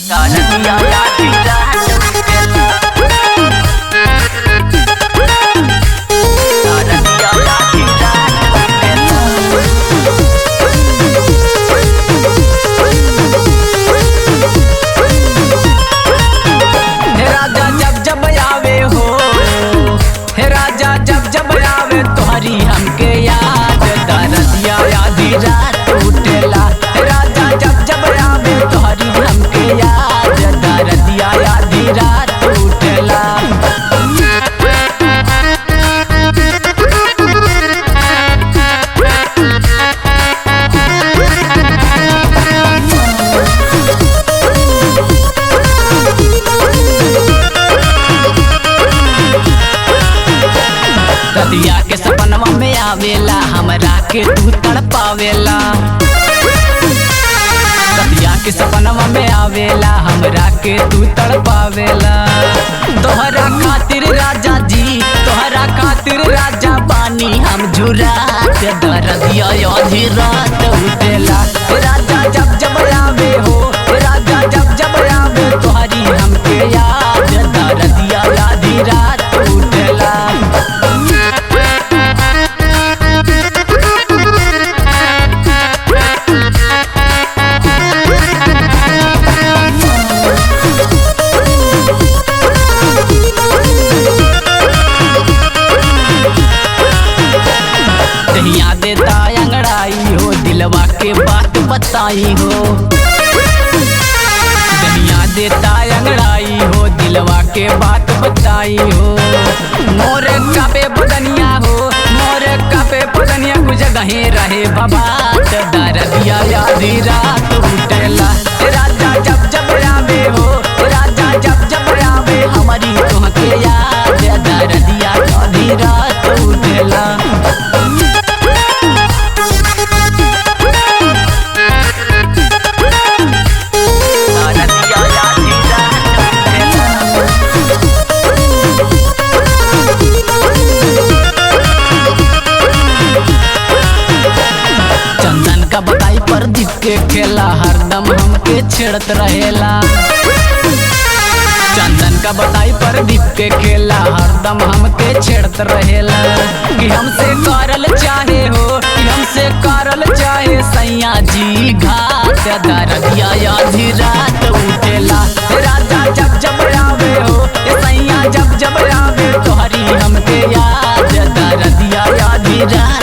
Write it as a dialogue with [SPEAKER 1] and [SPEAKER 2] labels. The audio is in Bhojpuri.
[SPEAKER 1] Daradia Ladida Daradia Ladida हे राजा जब जब आवे हो, हे राजा जब जब आवे तोहरी हमके याद, दरदिया आधी रात उठेला। हे राजा जब जब आवे तोहरी हमके याद, दरदिया आधी रात उठेला। रतिया के सपनवा में आवेला हमरा के तू तड़पावेला। रतिया के सपनवा में आवेला हमरा के तू तड़पावेला। तोहरा खातिर राजा जी, तोहरा खातिर राजा बानी हम झुरात, दरदिया आधी रात उठेला। राजा जब जब आवे हो, राजा जब जब आवे तोहरी हमके याद, दरदिया आधी रात उठेला। दहिया देता अंगड़ाई हो, दिलवा के बात बताई हो। दहिया देता अंगड़ाई हो, दिलवा के बात बताई हो। मोर कापे बदनिया हो, मोर कापे बदनिया कुछ गहे रहे बाबा, दरदिया आधी रात उठेला। राजा जब जब आवे हो, राजा जब जब आवे हमारी तोहके याद, दरदिया आधी रात उठेला। चंदन का बताई प्रदीप के खेला हरदम हमके छेड़त रहेला। चंदन का बताई प्रदीप के खेला हरदम हमके छेड़त रहेला। कि हमसे करल चाहे हो, कि हमसे करल चाहे सैया जी घाट, दरदिया आधी रात उठेला। राजा जब जब आवे हो, सैया जब जब आवे तोहरी हमके याद, दरदिया आधी रात